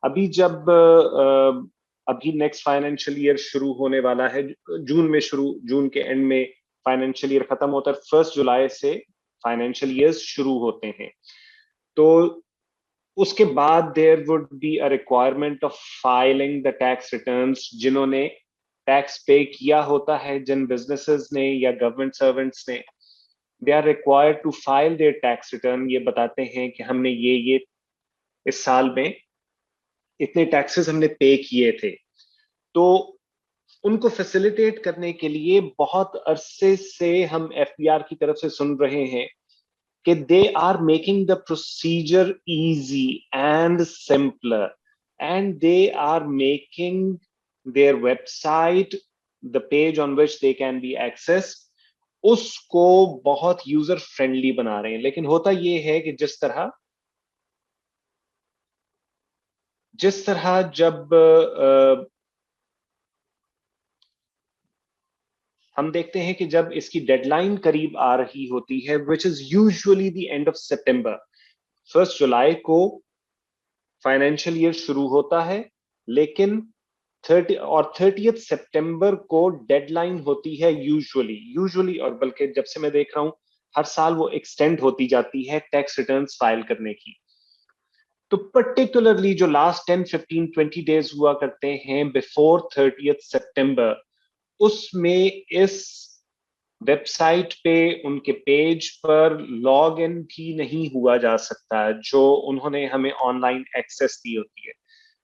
ابھی جب ابھی نیکسٹ فائنینشیل ایئر شروع ہونے والا ہے جون کے اینڈ میں فائنینشیل ایئر ختم ہوتا ہے, 1 جولائی سے فائنینشیل ایئر شروع ہوتے ہیں. تو اس کے بعد there would be a requirement of filing the tax returns. جنہوں نے ٹیکس پے کیا ہوتا ہے, جن بزنسز نے یا گورنمنٹ سرونٹس نے, they are required to file their tax return. یہ بتاتے ہیں کہ ہم نے یہ اس سال میں اتنے ٹیکسز ہم نے پے کیے تھے. تو ان کو فیسیلیٹیٹ کرنے کے لیے بہت عرصے سے ہم ایف بی آر کی طرف سے سن رہے ہیں کہ they are making the procedure easy and simpler, and they are making their website, the page on which they can be accessed, اس کو بہت یوزر فرینڈلی بنا رہے ہیں. لیکن ہوتا یہ ہے کہ جس طرح جب ہم دیکھتے ہیں کہ جب اس کی ڈیڈ لائن قریب آ رہی ہوتی ہے, which is usually the end of September, 1 جولائی کو فائنینشیل ایئر شروع ہوتا ہے, لیکن 30 سپٹمبر کو ڈیڈ لائن ہوتی ہے یوزلی, اور بلکہ جب سے میں دیکھ رہا ہوں ہر سال وہ ایکسٹینڈ ہوتی جاتی ہے ٹیکس ریٹرنز فائل کرنے کی. تو پرٹیکولرلی جو لاسٹ 10, 15, 20 ڈیز ہوا کرتے ہیں بفور 30 سپٹمبر, اس میں اس ویب سائٹ پہ ان کے پیج پر لاگ ان بھی نہیں ہوا جا سکتا جو انہوں نے ہمیں آن لائن ایکسیس دی ہوتی ہے.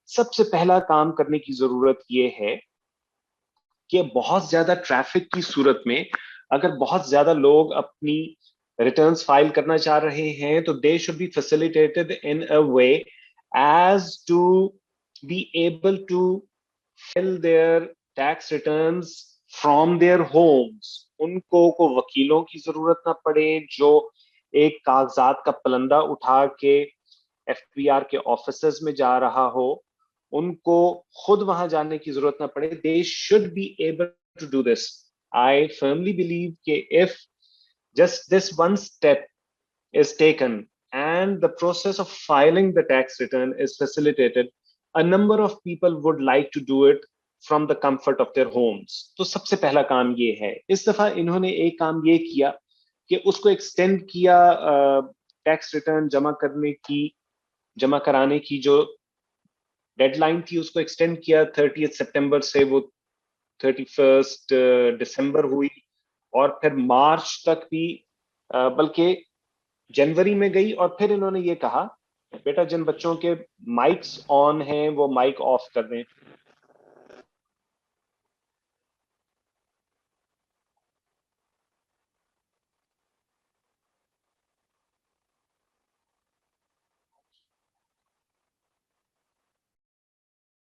سب سے پہلا کام کرنے کی ضرورت یہ ہے کہ بہت زیادہ ٹریفک کی صورت میں اگر بہت زیادہ لوگ اپنی ریٹرنز فائل کرنا چاہ رہے ہیں تو they should be facilitated in a way as to be able to fill their tax returns from their homes. ان کو وکیلوں کی ضرورت نہ پڑے جو ایک کاغذات کا پلندہ اٹھا کے ایف بی آر کے آفیسز میں جا رہا ہو, ان کو خود وہاں جانے کی ضرورت نہ پڑے. They should be able to do this. I firmly believe کہ if just this one step is taken and the process of filing the tax return is facilitated, a number of people would like to do it from the comfort of their homes. تو سب سے پہلا کام یہ ہے. اس دفعہ انہوں نے ایک کام یہ کیا کہ اس کو ایکسٹینڈ کیا, ٹیکس ریٹرن جمع کرانے کی جو ڈیڈ لائن تھی اس کو ایکسٹینڈ کیا 30 سپٹمبر سے وہ 31 دسمبر ہوئی, اور پھر مارچ تک بھی, بلکہ جنوری میں گئی. اور پھر انہوں نے یہ کہا بیٹا جن بچوں کے مائکس آن ہیں وہ مائک آف کر دیں.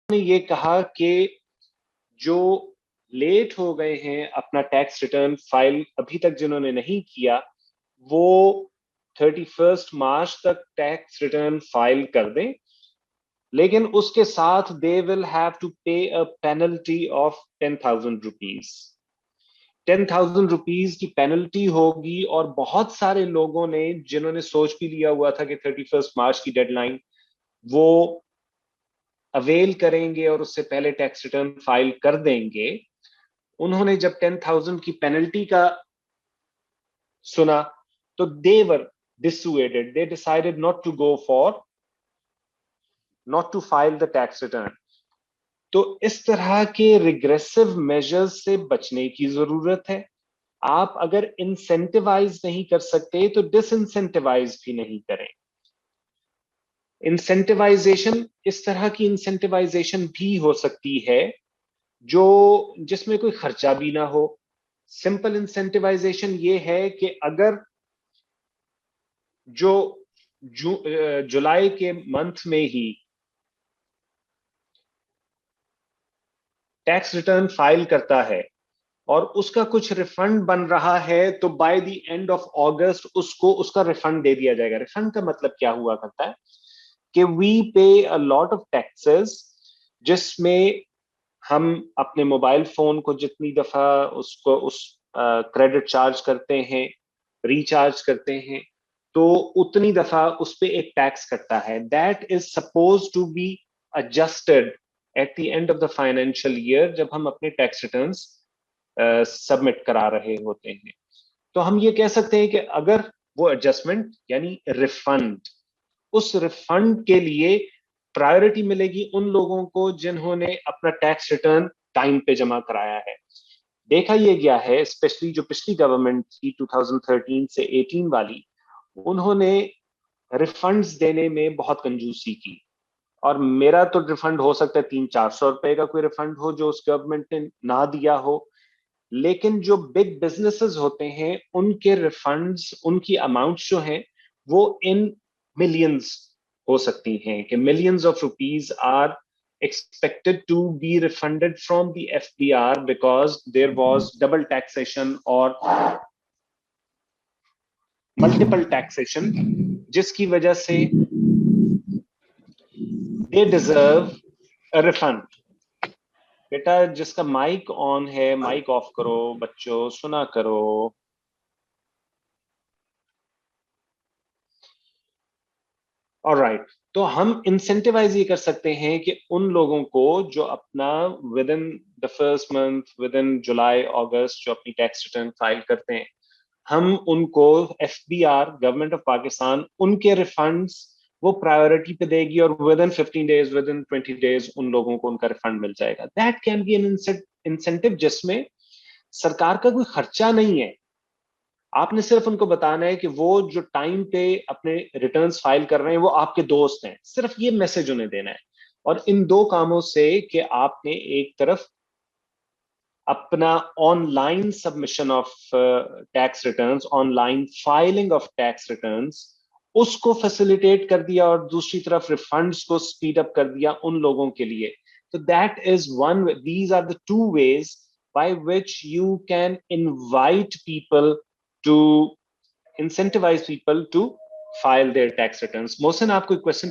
نے یہ کہا کہ جو لیٹ ہو گئے ہیں اپنا ٹیکس ریٹرن فائل ابھی تک جنہوں نے نہیں کیا, وہ 31 مارچ تک ٹیکس ریٹرن فائل کر دیں, لیکن اس کے ساتھ they will have to pay a penalty of 10,000 rupees. 10,000 rupees کی پینلٹی ہوگی. اور بہت سارے لوگوں نے جنہوں نے سوچ بھی لیا ہوا تھا کہ 31 مارچ کی ڈیڈ لائن وہ اویل کریں گے اور اس سے پہلے ٹیکس ریٹرن فائل کر دیں گے, انہوں نے جب 10,000 کی پینلٹی کا سنا تو they were dissuaded. They decided not to file the tax return. تو اس طرح کے ریگریسو میجرز سے بچنے کی ضرورت ہے. آپ اگر انسینٹیوائز نہیں کر سکتے تو ڈس انسینٹیوائز بھی نہیں کریں. انسینٹیوائزیشن اس طرح کی انسینٹیوائزیشن بھی ہو سکتی ہے جس میں کوئی خرچہ بھی نہ ہو. سمپل انسینٹیوائزیشن یہ ہے کہ اگر جو جولائی کے منتھ میں ہی ٹیکس ریٹرن فائل کرتا ہے اور اس کا کچھ ریفنڈ بن رہا ہے تو by the end of August اس کو اس کا ریفنڈ دے دیا جائے گا. ریفنڈ کا مطلب کیا ہوا کرتا ہے کہ وی پے اے لاٹ آف ٹیکسز, جس میں ہم اپنے موبائل فون کو جتنی دفعہ اس کریڈٹ چارج کرتے ہیں, ریچارج کرتے ہیں, تو اتنی دفعہ اس پہ ایک ٹیکس کٹتا ہے. That is supposed to be adjusted at the end of the financial year جب ہم اپنے tax returns سبمٹ کرا رہے ہوتے ہیں. تو ہم یہ کہہ سکتے ہیں کہ اگر وہ ایڈجسٹمنٹ یعنی ریفنڈ، اس ریفنڈ کے لیے پرائیورٹی ملے گی ان لوگوں کو جنہوں نے اپنا ٹیکس ریٹرن ٹائم پہ جمع کرایا ہے. دیکھا یہ گیا ہے اسپیشلی جو پچھلی گورنمنٹ تھی 2013 سے 18 والی، انہوں نے ریفنڈز دینے میں بہت کنجوسی کی. اور میرا تو ریفنڈ ہو سکتا ہے 300-400 روپے کا کوئی ریفنڈ ہو جو اس گورنمنٹ نے نہ دیا ہو، لیکن جو بگ بزنسز ہوتے ہیں ان کے ریفنڈز، ان کی اماؤنٹس جو ہیں وہ ان ملینز ہو سکتی ہیں کہ millions of rupees are expected to be refunded from the FBR because there was double taxation or multiple taxation جس کی وجہ سے they deserve a refund. بیٹا جس کا مائک آن ہے مائک آف کرو، بچوں سنا کرو. alright، تو ہم انسینٹیوائز یہ کر سکتے ہیں کہ ان لوگوں کو جو اپنا within the first month, within July August جو اپنی ٹیکس ریٹرن فائل کرتے ہیں، ہم ان کو F B R government of Pakistan ان کے ریفنڈز وہ پرائیورٹی پہ دے گی اور within 15 days، within 20 days ان لوگوں کو ان کا ریفنڈ مل جائے گا. That can be an incentive جس میں سرکار کا کوئی خرچہ نہیں ہے. آپ نے صرف ان کو بتانا ہے کہ وہ جو ٹائم پہ اپنے ریٹرنز فائل کر رہے ہیں وہ آپ کے دوست ہیں، صرف یہ میسج انہیں دینا ہے. اور ان دو کاموں سے کہ آپ نے ایک طرف اپنا online submission of tax returns, online filing of tax returns, اس کو فیسیلیٹیٹ کر دیا اور دوسری طرف ریفنڈز کو اسپیڈ اپ کر دیا ان لوگوں کے لیے. تو that is one, these are the two ways by which you can invite people to incentivize people to file their tax returns. محسن آپ کوئی question